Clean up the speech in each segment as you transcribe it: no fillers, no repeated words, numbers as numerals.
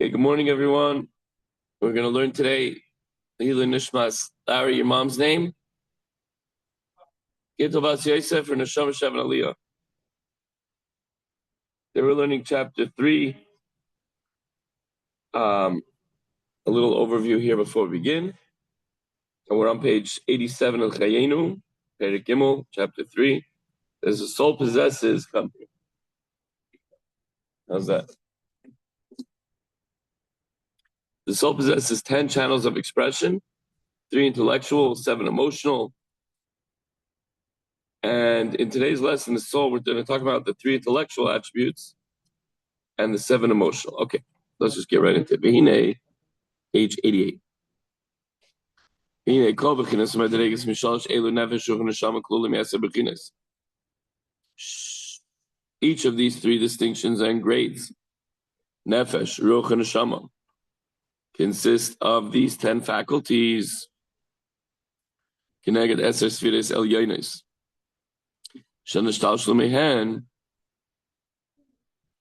Okay, good morning, everyone. We're going to learn today Lila Nishmas. Larry, your mom's name? Gitovas Yosef or Neshama Shevan Aliyah. They were learning chapter 3. A little overview here before we begin. And we're on page 87 of Chayenu, Perek Gimel, chapter 3. As the soul possesses company. How's that? The soul possesses 10 channels of expression, 3 intellectual, 7 emotional. And in today's lesson, the soul, we're going to talk about the 3 intellectual attributes and the 7 emotional. Okay, let's just get right into it. Behine, page 88. Each of these 3 distinctions and grades, nefesh, ruach, and neshama, consist of these 10 faculties. Kineged eser sfiris elyonis. Shenishtal shlomehen.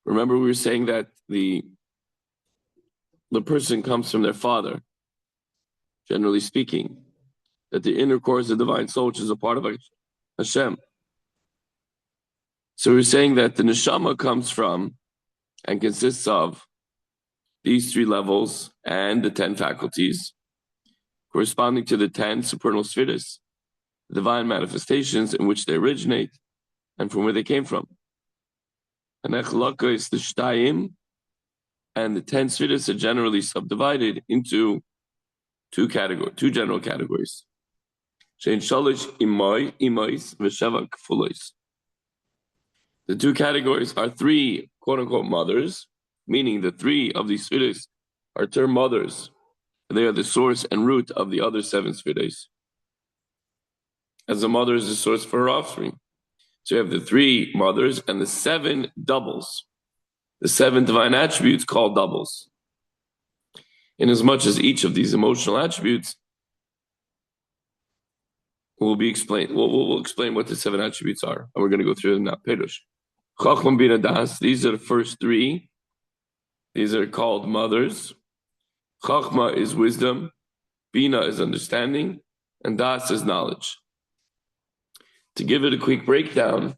Remember, we were saying that the person comes from their father, generally speaking, that the inner core is the divine soul, which is a part of Hashem. So we're saying that the neshama comes from and consists of these 3 levels and the 10 faculties, corresponding to the 10 supernal spheres, the divine manifestations in which they originate and from where they came from. And Echlaka is the Shtayim, and the 10 spheres are generally subdivided into 2 general categories. Shein Shalish Imais Vesheva Kfulois. The 2 categories are 3 quote-unquote mothers, meaning the 3 of these spheres are termed mothers. They are the source and root of the other 7 spheres. As a mother is the source for her offspring. So you have the 3 mothers and the 7 doubles. The 7 divine attributes called doubles. Inasmuch as each of these emotional attributes will be explained. We'll explain what the 7 attributes are. And we're going to go through them now. Perush. Chachma Bina Das, these are the first 3. These are called mothers. Chachma is wisdom, Bina is understanding, and Das is knowledge. To give it a quick breakdown,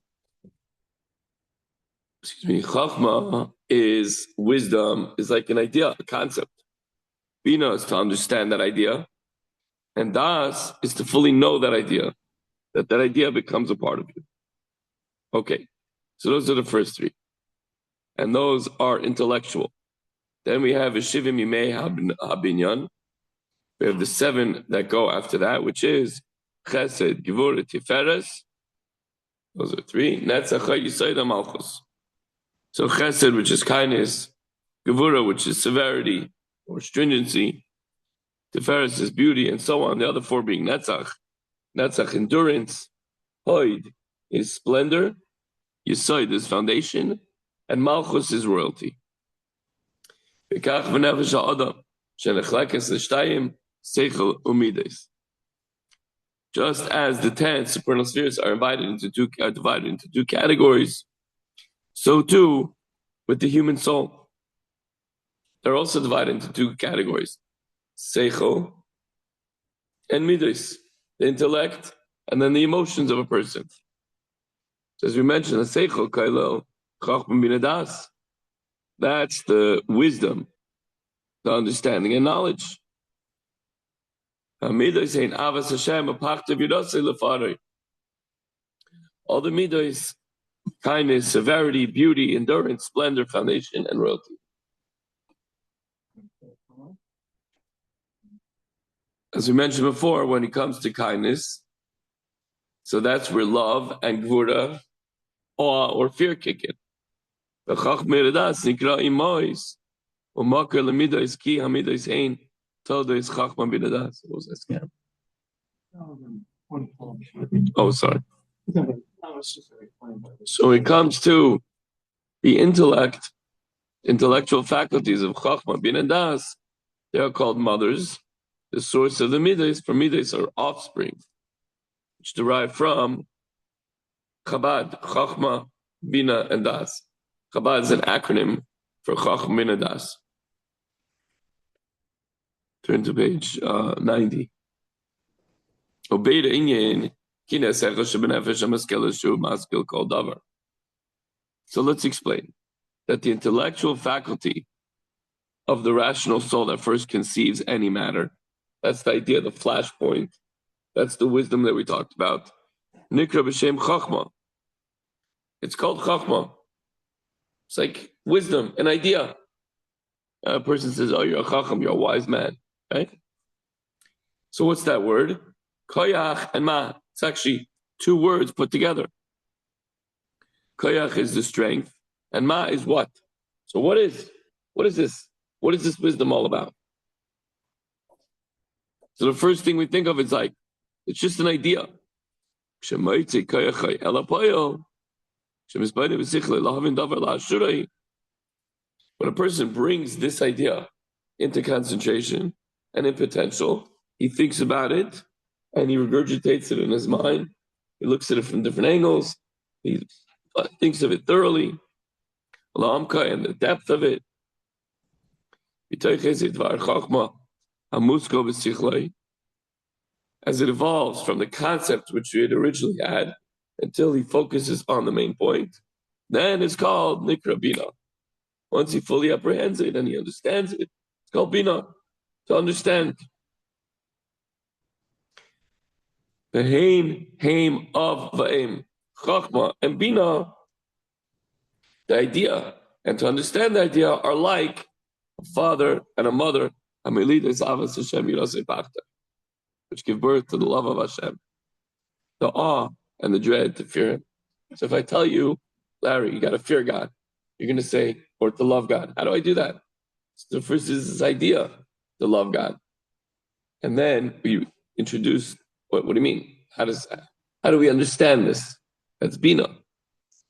Chachma is wisdom, is like an idea, a concept. Bina is to understand that idea, and Das is to fully know that idea, that idea becomes a part of you. Okay, so those are the first 3. And those are intellectual. Then we have Shivim Yimei Habinyan. We have the 7 that go after that, which is Chesed, Gevurah, Tiferes. Those are 3. Netzach, Yisod, Malchus. So Chesed, which is kindness, Gevurah, which is severity or stringency, Tiferes is beauty, and so on. The other 4 being Netzach. Netzach, endurance. Hoid is splendor. Yisod is foundation. And Malchus is royalty. Just as the 10 supernal spheres are divided into 2 categories, so too with the human soul. They're also divided into 2 categories, seichel and midos, the intellect and then the emotions of a person. So as we mentioned, the seichel kailel chachma bina das. That's the wisdom, the understanding and knowledge. All the midos, kindness, severity, beauty, endurance, splendor, foundation, and royalty. As we mentioned before, when it comes to kindness, so that's where love and gvura, awe or fear kick in. What does that scam? Oh, sorry. So when it comes to the intellectual faculties of Chachma, Bin and Das, they are called mothers. The source of the midas, for midas are offspring, which derive from Chabad, Chachma, Bina, and Das. Chabad is an acronym for Chachma, Bina, Das. Turn to page 90. So let's explain that the intellectual faculty of the rational soul that first conceives any matter, that's the idea, the flashpoint, that's the wisdom that we talked about. Nikra b'shem chachma. It's called chachma. It's like wisdom, an idea. A person says, oh, you're a chacham, you're a wise man, right? So what's that word? Koyach and ma. It's actually two words put together. Koyach is the strength, and ma is what? So what is this? What is this wisdom all about? So the first thing we think of is like, it's just an idea. When a person brings this idea into concentration and in potential, he thinks about it and he regurgitates it in his mind. He looks at it from different angles. He thinks of it thoroughly, and the depth of it. As it evolves from the concept which we had originally had until he focuses on the main point, then it's called Nikra Bina. Once he fully apprehends it and he understands it, it's called Bina, to understand. The Haim of Va'im, Chachma and Bina, the idea, and to understand the idea are like a father and a mother, which give birth to the love of Hashem, the awe and the dread to fear Him. So if I tell you, Larry, you got to fear God, you're going to say, or to love God. How do I do that? So the first is this idea, to love God. And then we introduce, what do you mean? How do we understand this? That's Bina.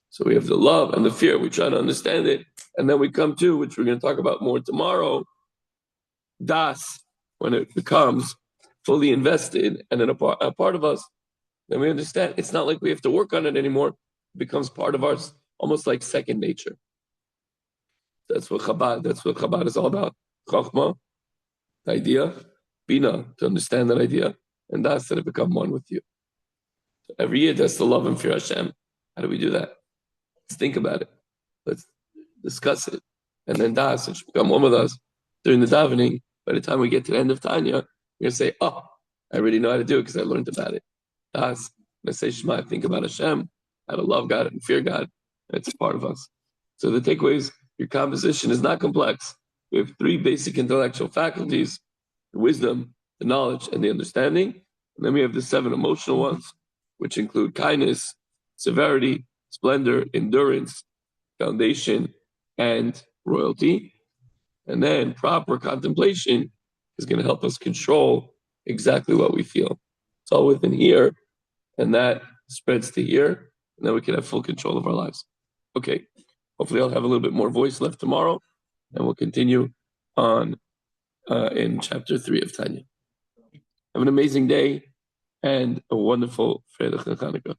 So we have the love and the fear. We try to understand it. And then we come to, which we're going to talk about more tomorrow, Das, when it becomes fully invested and a part of us, then we understand. It's not like we have to work on it anymore. It becomes part of ours, almost like second nature. That's what Chabad is all about. Chachma, the idea, Bina, to understand that idea, and Das, that it become one with you. So every year, that's the love and fear Hashem. How do we do that? Let's think about it. Let's discuss it. And then Das, it should become one with us. During the davening, by the time we get to the end of Tanya, we're going to say, oh, I already know how to do it because I learned about it. Das, let's say Shema, think about Hashem, how to love God and fear God. It's a part of us. So the takeaway is, your composition is not complex. We have three basic intellectual faculties: the wisdom, the knowledge, and the understanding. And then we have the 7 emotional ones, which include kindness, severity, splendor, endurance, foundation, and royalty. And then proper contemplation is going to help us control exactly what we feel. It's all within here, and that spreads to here, and then we can have full control of our lives. Okay, hopefully I'll have a little bit more voice left tomorrow, and we'll continue on in chapter 3 of Tanya. Have an amazing day and a wonderful Freitag and Chanukah.